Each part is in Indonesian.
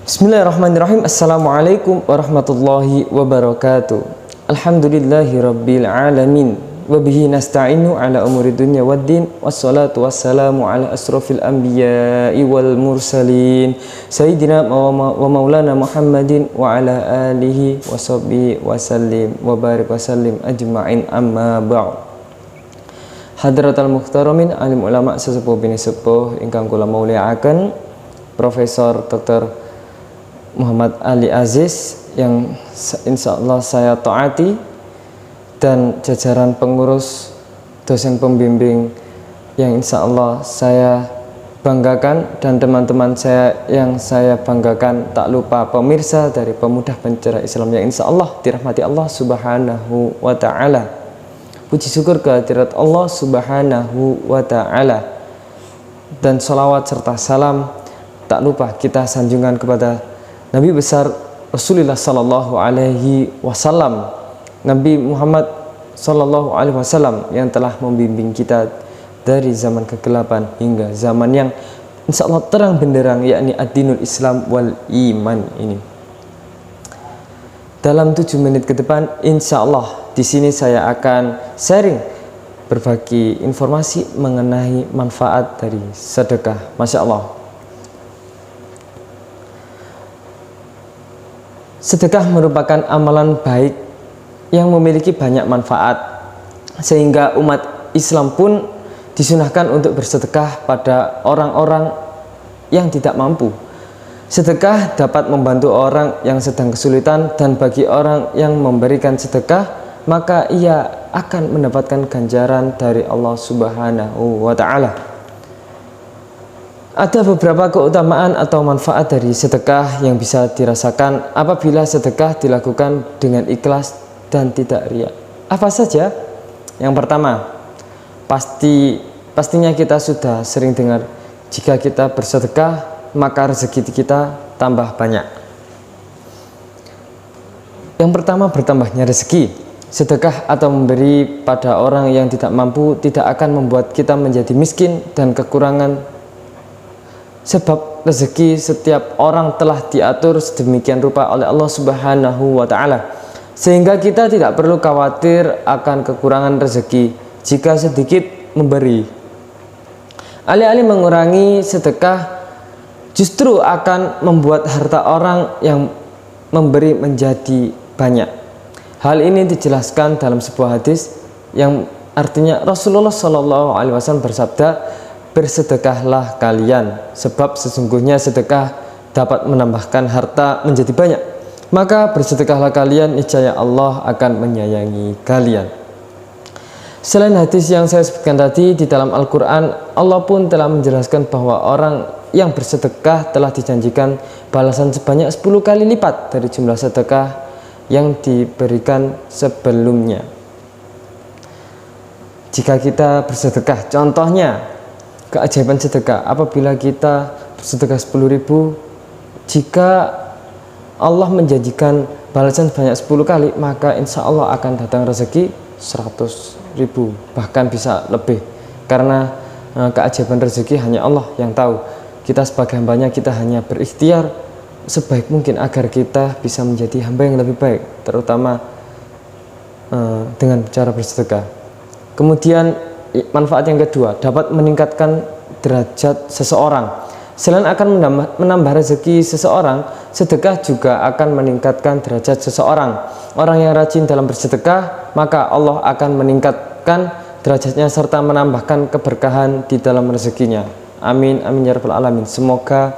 Bismillahirrahmanirrahim. Assalamualaikum warahmatullahi wabarakatuh. Alhamdulillahi rabbil alamin. Wabihi nasta'inu ala umuri dunya waddin. Wassalatu wassalamu ala asrafil anbiya'i wal mursalin Sayyidina wa maulana Muhammadin wa ala alihi wa sahbihi wa sallim wa barik wa sallim ajma'in amma ba'd. Hadratal muhtaramin alim ulama sesepuh bini sepuh ingkang kula mulyakaken Profesor Dr. Muhammad Ali Aziz yang insyaallah saya taati, dan jajaran pengurus dosen pembimbing yang insyaallah saya banggakan, dan teman-teman saya yang saya banggakan, tak lupa pemirsa dari Pemuda Pencerah Islam yang insyaallah dirahmati Allah Subhanahu wa taala. Puji syukur kehadirat Allah Subhanahu wa taala, dan sholawat serta salam tak lupa kita sanjungan kepada Nabi besar Rasulullah Sallallahu Alaihi Wasallam, Nabi Muhammad Sallallahu Alaihi Wasallam yang telah membimbing kita dari zaman kegelapan hingga zaman yang insya Allah terang benderang, yakni ad-dinul Islam wal iman ini. Dalam 7 menit ke depan, insya Allah di sini saya akan sharing berbagi informasi mengenai manfaat dari sedekah. Masya Allah. Sedekah merupakan amalan baik yang memiliki banyak manfaat, sehingga umat Islam pun disunahkan untuk bersedekah pada orang-orang yang tidak mampu. Sedekah dapat membantu orang yang sedang kesulitan, dan bagi orang yang memberikan sedekah, maka ia akan mendapatkan ganjaran dari Allah Subhanahu wa taala. Ada beberapa keutamaan atau manfaat dari sedekah yang bisa dirasakan apabila sedekah dilakukan dengan ikhlas dan tidak riya. Apa saja? Yang pertama, pastinya kita sudah sering dengar, jika kita bersedekah maka rezeki kita tambah banyak. Yang pertama, bertambahnya rezeki. Sedekah atau memberi pada orang yang tidak mampu tidak akan membuat kita menjadi miskin dan kekurangan, sebab rezeki setiap orang telah diatur sedemikian rupa oleh Allah Subhanahu wa taala, sehingga kita tidak perlu khawatir akan kekurangan rezeki jika sedikit memberi. Alih-alih mengurangi sedekah, justru akan membuat harta orang yang memberi menjadi banyak. Hal ini dijelaskan dalam sebuah hadis yang artinya Rasulullah Shallallahu Alaihi Wasallam bersabda, bersedekahlah kalian, sebab sesungguhnya sedekah dapat menambahkan harta menjadi banyak. Maka bersedekahlah kalian, niscaya Allah akan menyayangi kalian. Selain hadis yang saya sebutkan tadi, di dalam Al-Quran Allah pun telah menjelaskan bahwa orang yang bersedekah telah dijanjikan balasan sebanyak 10 kali lipat dari jumlah sedekah yang diberikan sebelumnya. Jika kita bersedekah, contohnya keajaiban sedekah, apabila kita bersedekah 10.000, jika Allah menjanjikan balasan banyak 10 kali, maka insya Allah akan datang rezeki 100.000, bahkan bisa lebih, karena keajaiban rezeki hanya Allah yang tahu. Kita sebagai hambanya, kita hanya berikhtiar sebaik mungkin agar kita bisa menjadi hamba yang lebih baik, terutama dengan cara bersedekah. Kemudian manfaat yang kedua, dapat meningkatkan derajat seseorang. Selain akan menambah rezeki seseorang, sedekah juga akan meningkatkan derajat seseorang. Orang yang rajin dalam bersedekah, maka Allah akan meningkatkan derajatnya serta menambahkan keberkahan di dalam rezekinya. Amin, amin ya rabbal alamin. Semoga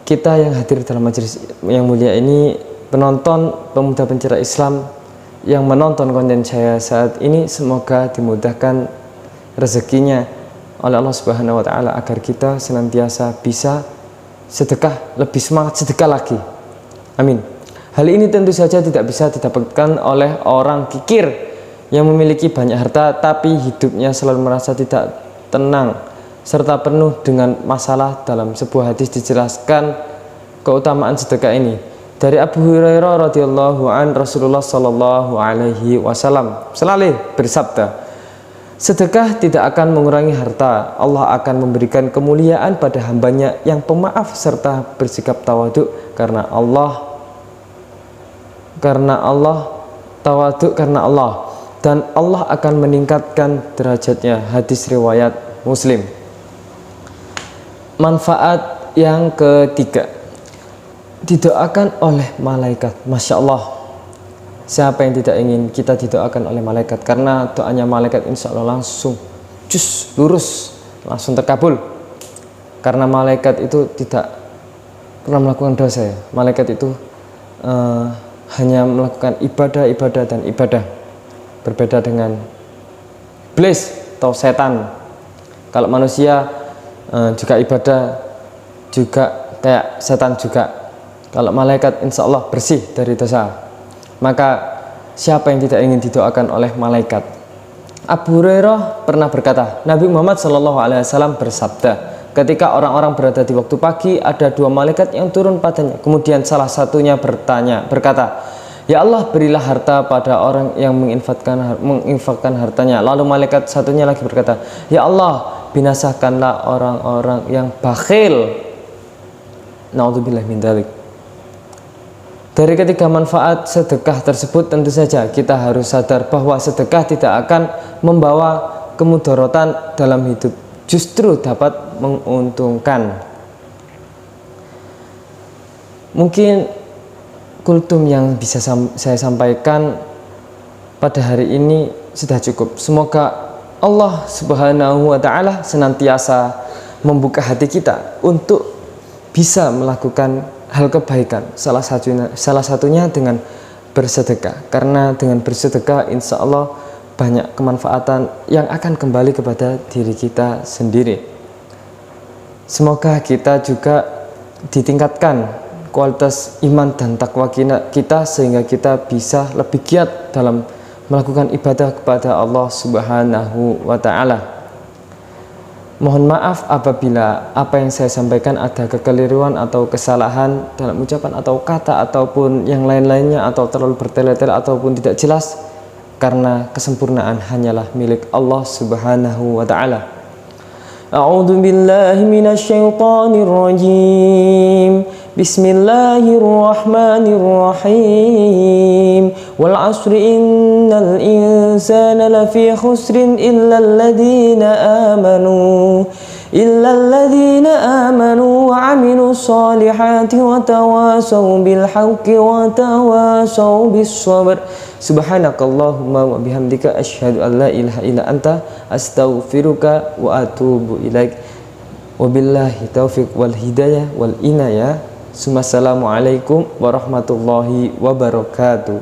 kita yang hadir dalam majelis yang mulia ini, penonton Pemuda Pencerah Islam yang menonton konten saya saat ini, semoga dimudahkan rezekinya oleh Allah Subhanahu wa taala agar kita senantiasa bisa sedekah, lebih semangat sedekah lagi. Amin. Hal ini tentu saja tidak bisa didapatkan oleh orang kikir yang memiliki banyak harta tapi hidupnya selalu merasa tidak tenang serta penuh dengan masalah. Dalam sebuah hadis dijelaskan keutamaan sedekah ini. Dari Abu Hurairah radhiyallahu an, Rasulullah sallallahu alaihi wasallam selalu bersabda, Sedekah tidak akan mengurangi harta. Allah akan memberikan kemuliaan pada hambanya yang pemaaf serta bersikap tawaduk karena Allah tawaduk karena Allah, dan Allah akan meningkatkan derajatnya. Hadis riwayat Muslim. Manfaat yang ketiga, didoakan oleh malaikat. Masya Allah, siapa yang tidak ingin kita didoakan oleh malaikat? Karena doanya malaikat insya Allah langsung lurus, langsung terkabul. Karena malaikat itu tidak pernah melakukan dosa ya. Malaikat itu hanya melakukan ibadah dan ibadah. Berbeda dengan iblis atau setan. Kalau manusia juga ibadah, juga kayak setan juga. Kalau malaikat insya Allah bersih dari dosa. Maka siapa yang tidak ingin didoakan oleh malaikat? Abu Hurairah pernah berkata, Nabi Muhammad SAW bersabda, ketika orang-orang berada di waktu pagi, ada dua malaikat yang turun padanya. Kemudian salah satunya berkata, ya Allah, berilah harta pada orang yang menginfakkan hartanya. Lalu malaikat satunya lagi berkata, ya Allah, binasakanlah orang-orang yang bakhil. Naudzubillah min dzalik. Dari ketiga manfaat sedekah tersebut, tentu saja kita harus sadar bahwa sedekah tidak akan membawa kemudaratan dalam hidup, justru dapat menguntungkan. Mungkin kultum yang bisa saya sampaikan pada hari ini sudah cukup. Semoga Allah Subhanahu wa Ta'ala senantiasa membuka hati kita untuk bisa melakukan hal kebaikan, salah satunya dengan bersedekah. Karena dengan bersedekah insya Allah banyak kemanfaatan yang akan kembali kepada diri kita sendiri. Semoga kita juga ditingkatkan kualitas iman dan takwa kita, sehingga kita bisa lebih giat dalam melakukan ibadah kepada Allah Subhanahu wa Ta'ala. Mohon maaf apabila apa yang saya sampaikan ada kekeliruan atau kesalahan dalam ucapan atau kata ataupun yang lain-lainnya, atau terlalu bertele-tele ataupun tidak jelas, karena kesempurnaan hanyalah milik Allah Subhanahu wa Ta'ala. A'udzu billahi minasyaitonir rajim. Bismillahirrahmanirrahim. Wal 'asri innal insana lafi khusrin illa alladziina amanu wa 'amilus solihati wa tawasaw bil haqqi wa tawasaw bis sabr. Subhanakallahumma wa bihamdika asyhadu an la ilaha illa anta astaghfiruka wa atubu ilaik. Wabillahi taufiq wal hidayah wal inayah. Assalamualaikum warahmatullahi wabarakatuh.